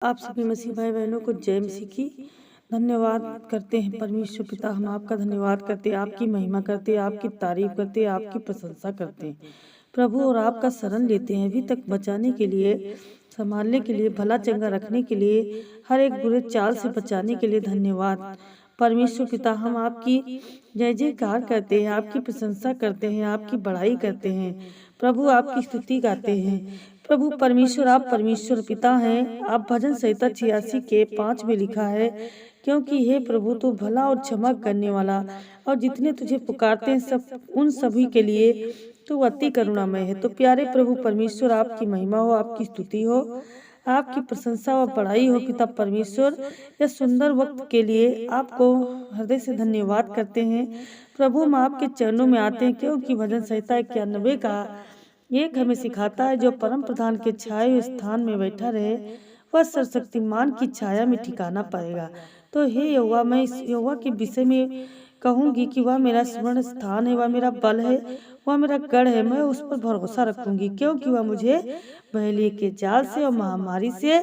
आप सभी मसीह भाई बहनों को जय मसीह की। धन्यवाद करते हैं परमेश्वर पिता, हम आपका धन्यवाद करते हैं, आपकी महिमा करते हैं, आपकी तारीफ करते हैं, आपकी प्रशंसा करते हैं प्रभु। और आपका शरण लेते हैं अभी तक बचाने के लिए, संभालने के लिए, भला चंगा रखने के लिए, हर एक बुरे चाल से बचाने के लिए धन्यवाद परमेश्वर पिता। हम आपकी जय जयकार करते हैं, आपकी प्रशंसा करते हैं, आपकी बड़ाई करते हैं प्रभु, आपकी स्तुति गाते हैं प्रभु परमेश्वर। आप परमेश्वर पिता हैं। आप भजन संहिता 86 के 5 में लिखा है, क्योंकि हे प्रभु तू भला और क्षमा करने वाला, और जितने तुझे पुकारते हैं सब उन सभी के लिए तू अति करुणामय है। तो प्यारे प्रभु परमेश्वर, आपकी महिमा हो, आपकी स्तुति हो, आपकी प्रशंसा व बड़ाई हो पिता परमेश्वर। यह सुंदर वक्त के लिए आपको हृदय से धन्यवाद करते हैं प्रभु। हम आपके चरणों में आते हैं, क्योंकि भजन संहिता 91 का एक हमें सिखाता है, जो परम प्रधान के छाए हुए स्थान में बैठा रहे वह सर्वशक्तिमान की छाया में ठिकाना पाएगा। तो हे यहोवा, मैं इस यहोवा के विषय में कहूंगी कि वह मेरा स्मरण स्थान है, वह मेरा बल है, वह मेरा गढ़ है। मैं उस पर भरोसा रखूंगी, क्योंकि वह मुझे बहेलिए के जाल से और महामारी से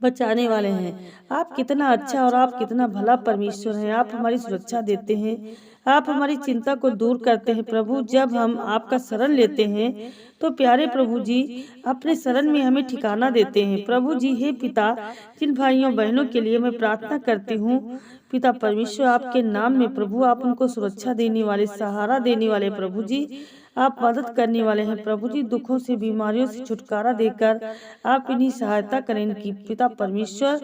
बचाने वाले हैं। आप कितना अच्छा और आप कितना भला परमेश्वर हैं। आप हमारी सुरक्षा देते हैं, आप हमारी चिंता को दूर करते हैं प्रभु। जब हम आपका शरण लेते हैं तो प्यारे प्रभु जी अपने शरण में हमें ठिकाना देते हैं प्रभु जी। हे पिता, जिन भाइयों बहनों के लिए मैं प्रार्थना करती हूँ पिता परमेश्वर, आपके नाम में प्रभु, आप उनको सुरक्षा देने वाले, सहारा देने वाले प्रभु जी, आप मदद करने वाले हैं प्रभु जी। दुखों से, बीमारियों से छुटकारा देकर आप इन्हीं सहायता करें इनकी पिता परमेश्वर।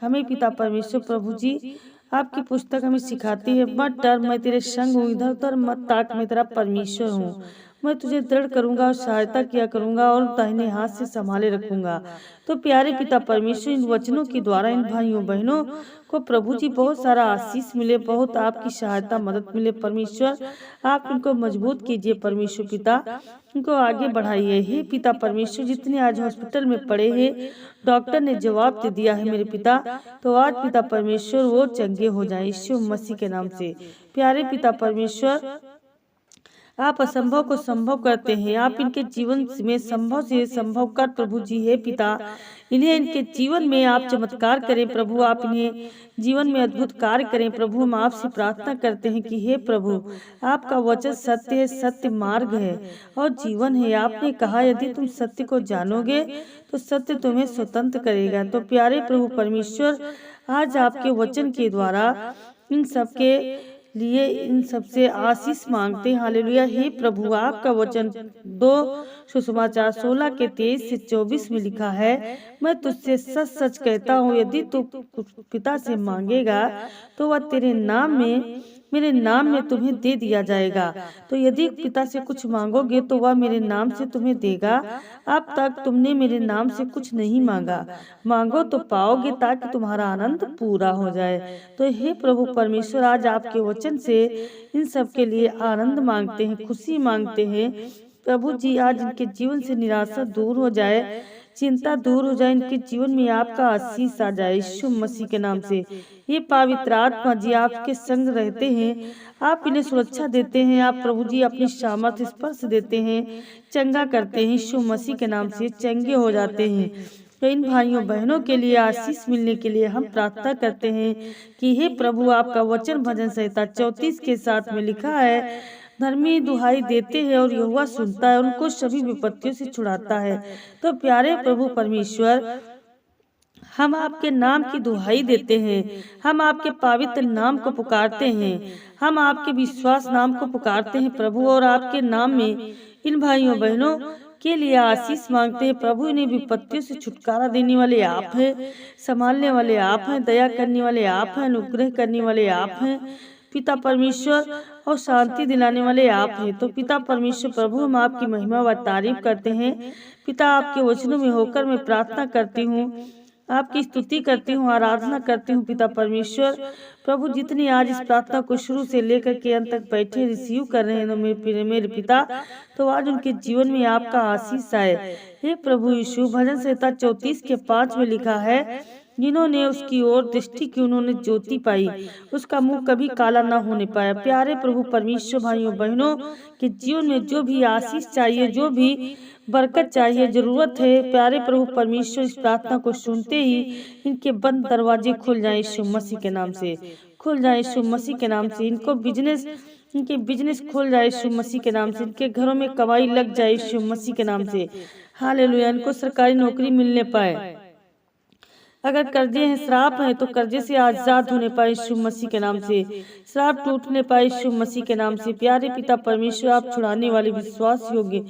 हमें पिता परमेश्वर प्रभु जी, आपकी पुस्तक हमें सिखाती है, मत डर मैं तेरे संग हूँ, इधर उधर मत ताक मैं तेरा परमेश्वर हूँ। मैं तुझे दृढ़ करूंगा और सहायता किया करूंगा और दाहिने हाथ से संभाले रखूंगा। तो प्यारे पिता परमेश्वर, इन वचनों के द्वारा इन भाइयों बहनों को प्रभु जी बहुत सारा आशीष मिले, बहुत आपकी सहायता मदद मिले परमेश्वर। आप इनको मजबूत कीजिए परमेश्वर पिता, इनको आगे बढ़ाइए। हे पिता परमेश्वर, जितने आज हॉस्पिटल में पड़े हैं, डॉक्टर ने जवाब दे दिया है मेरे पिता, तो आज पिता परमेश्वर वो चंगे हो जाए यीशु मसीह के नाम से। प्यारे पिता परमेश्वर, आप असंभव को संभव करते हैं। आप इनके जीवन में संभव से संभव कर प्रभु जी। हे पिता, इन्हें इनके जीवन में आप चमत्कार करें प्रभु, आप इन्हें जीवन में अद्भुत कार्य करें प्रभु। हम आपसे प्रार्थना करते हैं कि हे प्रभु, आपका वचन सत्य है, सत्य मार्ग है और जीवन है। आपने कहा यदि तुम सत्य को जानोगे तो सत्य तुम्हें स्वतंत्र करेगा। तो प्यारे प्रभु परमेश्वर, आज आपके वचन के द्वारा इन सबके लिए इन सबसे आशीष मांगते हैं। हालेलुया। हे प्रभु, आपका वचन 2 सुसमाचार 16 के 23 से 24 में लिखा है, मैं तुझसे सच सच कहता हूँ, यदि तू पिता से मांगेगा तो वह तेरे नाम में, मेरे नाम में तुम्हें दे दिया जाएगा। तो यदि पिता से कुछ मांगोगे तो वह मेरे नाम से तुम्हें देगा। अब तक तुमने मेरे नाम से कुछ नहीं मांगा, मांगो तो पाओगे, ताकि तुम्हारा आनंद पूरा हो जाए। तो हे प्रभु परमेश्वर, आज आपके वचन से इन सब के लिए आनंद मांगते हैं, खुशी मांगते हैं प्रभु जी। आज इनके जीवन से निराशा दूर हो जाए, चिंता दूर हो जाए, इनके जीवन में आपका आशीष आ जाए यीशु मसीह के नाम से। ये पवित्र आत्मा जी आपके संग रहते हैं, आप इन्हें सुरक्षा देते हैं। आप प्रभु जी अपनी सामर्थ स्पर्श देते हैं, चंगा करते हैं यीशु मसीह के नाम से, चंगे हो जाते हैं। तो इन भाइयों बहनों के लिए आशीष मिलने के लिए हम प्रार्थना करते हैं कि हे प्रभु, आपका वचन भजन संहिता 34 के 7 में लिखा है, धर्मी दुहाई देते हैं और यहोवा सुनता है, उनको सभी विपत्तियों से छुड़ाता है। तो प्यारे प्रभु परमेश्वर, हम आपके नाम की दुहाई देते हैं, हम आपके पवित्र नाम को पुकारते हैं, हम आपके विश्वास नाम को पुकारते हैं प्रभु। और आपके नाम में इन भाइयों बहनों के लिए आशीष मांगते हैं प्रभु। इन्हें विपत्तियों से छुटकारा देने वाले आप हैं, संभालने वाले आप हैं, दया करने वाले आप हैं, अनुग्रह करने वाले आप हैं पिता परमेश्वर, और शांति दिलाने वाले आप हैं। तो पिता परमेश्वर प्रभु, हम आपकी महिमा व तारीफ करते हैं पिता। आपके वचनों में होकर मैं प्रार्थना करती हूँ, आपकी स्तुति करती हूँ, आराधना करती हूँ पिता परमेश्वर प्रभु। जितने आज इस प्रार्थना को शुरू से लेकर के अंत तक बैठे रिसीव कर रहे हैं मेरे पिता, तो आज उनके जीवन में आपका आशीष आए। हे प्रभु यीशु, भजन संहिता 34 के 5 में लिखा है, जिन्होंने उसकी ओर दृष्टि की उन्होंने ज्योति पाई, उसका मुंह कभी काला न होने पाया। प्यारे प्रभु परमेश्वर, भाइयों बहनों के जीवन में जो भी आशीष चाहिए, जो भी बरकत चाहिए, जरूरत है, प्यारे प्रभु परमेश्वर इस प्रार्थना को सुनते ही इनके बंद दरवाजे खुल जाए यीशु मसीह के नाम से, खुल जाए यीशु मसीह के नाम से। इनके बिजनेस खुल जाए यीशु मसीह के नाम से, इनके घरों में कमाई लग जाए यीशु मसीह के नाम से। हालेलुया। इनको सरकारी नौकरी मिलने पाए, अगर कर्जे हैं, श्राप है, तो कर्जे से आजाद होने पाए यीशु मसीह के नाम से, श्राप टूटने पाए यीशु मसीह के नाम से। प्यारे पिता परमेश्वर, आप छुड़ाने वाले विश्वास योग्य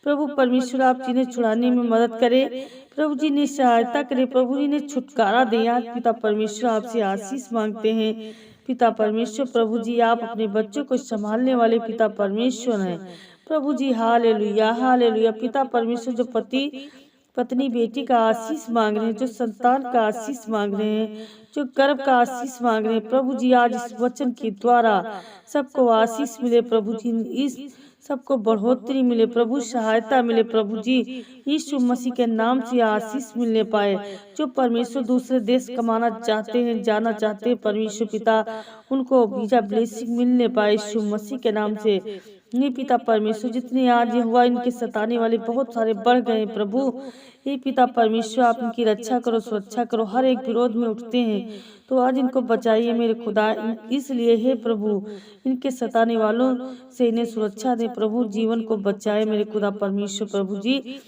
प्रभु परमेश्वर, आप जिन्हें छुड़ाने में मदद करें, प्रभु जी ने सहायता करे, प्रभु जी ने छुटकारा दे। आज पिता परमेश्वर आपसे आशीष मांगते हैं। पिता परमेश्वर, प्रभु जी आप अपने बच्चों को संभालने वाले पिता परमेश्वर हैं प्रभु जी। Hallelujah, hallelujah. पिता परमेश्वर, जो पति पत्नी बेटी का आशीष मांग रहे हैं, जो संतान का आशीष मांग रहे हैं, जो गर्भ का आशीष मांग रहे हैं, प्रभु जी आज इस वचन के द्वारा सबको आशीष मिले प्रभु जी, इस सबको बढ़ोतरी मिले प्रभु, सहायता मिले प्रभु जी, यीशु मसीह के नाम से आशीष मिलने पाए। जो परमेश्वर दूसरे देश कमाना चाहते हैं, जाना चाहते हैं, परमेश्वर पिता उनको वीजा ब्लेसिंग मिलने पाए यीशु मसीह के नाम से। ये पिता परमेश्वर, जितने आज ये हुआ इनके सताने वाले बहुत सारे बढ़ गए प्रभु, ये पिता परमेश्वर आप इनकी रक्षा करो, सुरक्षा करो, हर एक विरोध में उठते हैं तो आज इनको बचाइए मेरे खुदा। इसलिए हे प्रभु, इनके सताने वालों से इन्हें सुरक्षा दे प्रभु, जीवन को बचाए मेरे खुदा परमेश्वर प्रभु जी।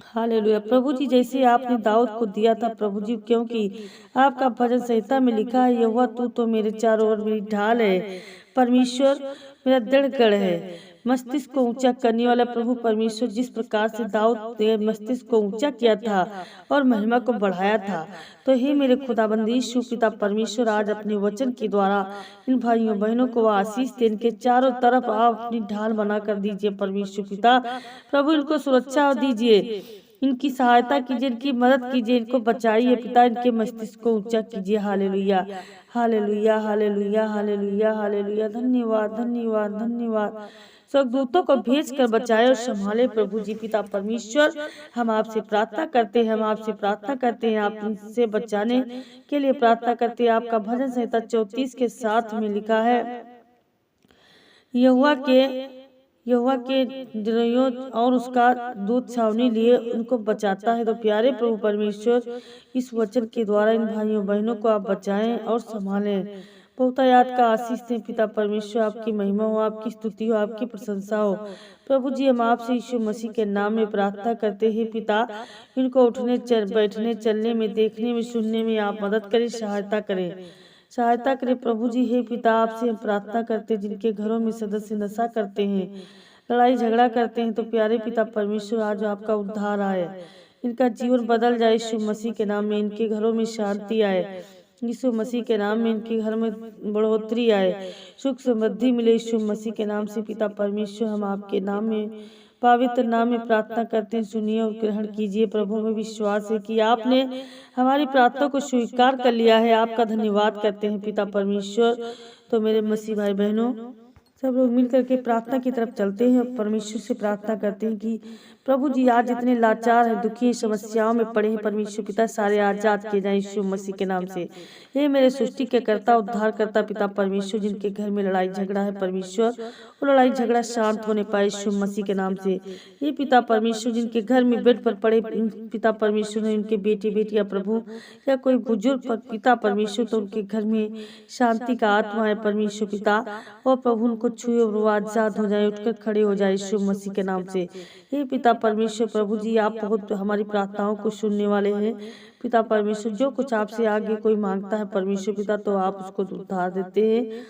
हालेलुया। प्रभु जी, जैसे आपने दाऊद को दिया था प्रभु जी, क्योंकि आपका भजन संहिता में लिखा है, यहोवा तू तो मेरे चारों ओर मेरी ढाल है, परमेश्वर मेरा दृढ़ गढ़ है, मस्तिष्क को ऊंचा करने वाला प्रभु परमेश्वर। जिस प्रकार से दाऊद ने मस्तिष्क को ऊंचा किया था और महिमा को बढ़ाया था, तो हे मेरे खुदाबंदी यीशु पिता परमेश्वर, आज अपने वचन के द्वारा इन भाइयों बहनों को आशीष दे, इनके चारों तरफ आप अपनी ढाल बना कर दीजिए परमेश्वर पिता। प्रभु इनको सुरक्षा दीजिए, इनकी सहायता कीजिए, इनकी मदद कीजिए, इनको बचाइए पिता, इनके मस्तिष्क को ऊंचा कीजिए। Hallelujah, hallelujah, hallelujah, hallelujah, hallelujah. धन्यवाद, धन्यवाद, धन्यवाद। स्वर्गदूतों को भेज कर बचाए और संभाले प्रभु जी। पिता परमेश्वर, हम आपसे प्रार्थना करते हैं, हम आपसे प्रार्थना करते हैं, आप इनसे बचाने के लिए प्रार्थना करते हैं। आपका भजन संहिता 34 के 7 में लिखा है, यहोवा के द्रोहियों और उसका दूत छावनी लिए उनको बचाता है। तो प्यारे प्रभु परमेश्वर, इस वचन के द्वारा इन भाइयों बहनों को आप बचाएं और संभालें, बहुतायात का आशीष दें पिता परमेश्वर। आपकी महिमा हो, आपकी स्तुति हो, आपकी प्रशंसा हो प्रभु जी। हम आपसे यीशु मसीह के नाम में प्रार्थना करते हैं पिता, इनको उठने बैठने चलने में, देखने में, सुनने में आप मदद करें, सहायता करें, सहायता करें प्रभु जी। हे पिता, आपसे हम प्रार्थना करते हैं, जिनके घरों में सदस्य नशा करते हैं, लड़ाई झगड़ा करते हैं, तो प्यारे पिता परमेश्वर आज आपका उद्धार आए, इनका जीवन बदल जाए यीशु मसीह के नाम में, इनके घरों में शांति आए यीशु मसीह के नाम में, इनके घर में बढ़ोतरी आए, सुख समृद्धि मिले यीशु मसीह के नाम से। पिता परमेश्वर, हम आपके नाम में, पवित्र नाम में प्रार्थना करते हैं, सुनिए और ग्रहण कीजिए प्रभु। में विश्वास है कि आपने हमारी प्रार्थना को स्वीकार कर लिया है, आपका धन्यवाद करते हैं पिता परमेश्वर। तो मेरे मसीह भाई बहनों, सब लोग मिल करके प्रार्थना की तरफ चलते हैं और परमेश्वर से प्रार्थना करते हैं कि प्रभु जी आज जितने लाचार हैं, दुखी समस्याओं में पड़े हैं, परमेश्वर पिता सारे आजाद किए जाए यीशु मसीह के नाम से। हे मेरे सृष्टि के कर्ता, उद्धार करता पिता परमेश्वर, जिनके घर में लड़ाई झगड़ा है परमेश्वर, वो लड़ाई झगड़ा शांत होने पाए यीशु मसीह के नाम से। ये पिता परमेश्वर, जिनके घर में बेड पर पड़े पिता परमेश्वर है, उनके बेटे बेटियां प्रभु, या कोई बुजुर्ग पर पिता परमेश्वर, तो उनके घर में शांति का आत्मा है परमेश्वर पिता, और प्रभु उनको छुए और वो आजाद हो जाए, उठकर खड़े हो जाए यीशु मसीह के नाम से। हे पिता परमेश्वर प्रभु जी, आप बहुत हमारी प्रार्थनाओं को सुनने वाले हैं पिता परमेश्वर। जो कुछ आपसे आगे कोई मांगता है परमेश्वर पिता, तो आप उसको उद्धार देते हैं,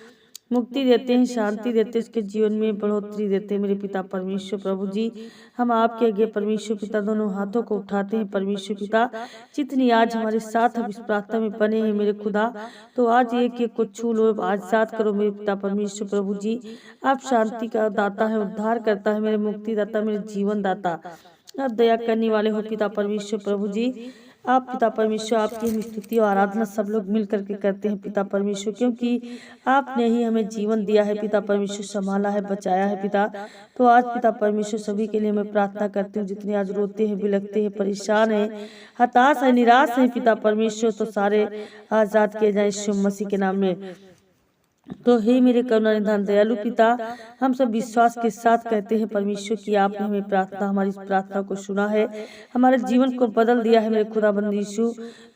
मुक्ति देते हैं, शांति देते हैं, उसके जीवन में बढ़ोतरी देते हैं मेरे पिता परमेश्वर प्रभु जी। हम आपके आगे परमेश्वर पिता दोनों हाथों को उठाते हैं परमेश्वर पिता। जितनी आज हमारे साथ हम इस प्रार्थना में बने हैं मेरे खुदा, तो आज एक एक को छू लो, आजाद करो मेरे पिता परमेश्वर प्रभु जी। आप शांति का दाता है, उद्धार करता है, मेरे मुक्ति दाता, मेरे जीवन दाता, आप दया करने वाले हो पिता परमेश्वर प्रभु जी। आप पिता परमेश्वर, आपकी हम स्तुति और आराधना सब लोग मिल करके करते हैं पिता परमेश्वर, क्योंकि आपने ही हमें जीवन दिया है पिता परमेश्वर, संभाला है, बचाया है पिता। तो आज पिता परमेश्वर सभी के लिए मैं प्रार्थना करती हूँ, जितने आज रोते हैं, बिलखते हैं, परेशान हैं, हताश है, निराश है पिता परमेश्वर, तो सारे आजाद किए जाए यीशु मसीह के नाम में। तो हे मेरे करुणा निधान दयालु पिता, हम सब विश्वास के साथ कहते हैं परमेश्वर कि आपने हमें प्रार्थना, हमारी इस प्रार्थना को सुना है, हमारे जीवन को बदल दिया है मेरे खुदाबंद यीशु।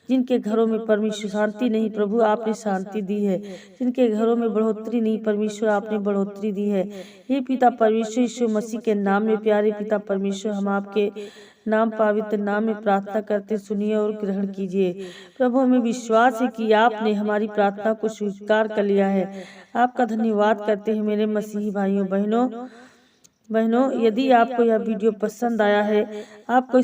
जिनके घरों में परमेश्वर शांति नहीं, प्रभु आपने शांति दी है। जिनके घरों में बढ़ोतरी नहीं, परमेश्वर आपने बढ़ोतरी दी है। हे पिता परमेश्वर, यीशु मसीह के नाम में प्यारे पिता परमेश्वर, हम आपके नाम पवित्र नाम में प्रार्थना करते, सुनिए और ग्रहण कीजिए। प्रभु, हमें विश्वास है कि आपने हमारी प्रार्थना को स्वीकार कर लिया है। आपका धन्यवाद करते हैं मेरे मसीही भाइयों बहनों, यदि आपको यह वीडियो पसंद आया है, आपको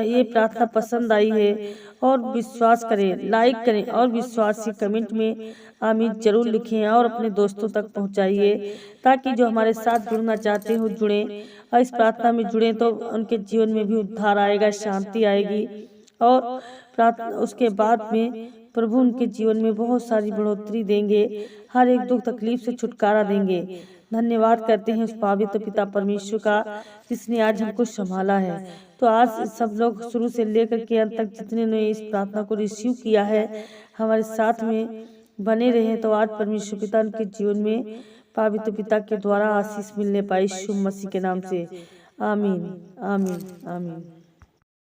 ये प्रार्थना पसंद आई है, और विश्वास करें, लाइक करें और विश्वास से कमेंट में आमीन जरूर लिखें और अपने दोस्तों तक पहुंचाइए, ताकि जो हमारे साथ जुड़ना चाहते हो जुड़ें और इस प्रार्थना में जुड़ें, तो उनके जीवन में भी उद्धार आएगा, शांति आएगी, और प्रार्थना उसके बाद में प्रभु उनके जीवन में बहुत सारी बढ़ोतरी देंगे, हर एक दुख तकलीफ से छुटकारा देंगे। धन्यवाद करते हैं उस पवित्र पिता परमेश्वर का, जिसने आज हमको संभाला है। तो आज सब लोग शुरू से लेकर के अंत तक जितने ने इस प्रार्थना को रिसीव किया है, हमारे साथ में बने रहे, तो आज परमेश्वर पिता उनके जीवन में पवित्र पिता के द्वारा आशीष मिलने पाए, यीशु मसीह के नाम से। आमीन आमीन आमीन।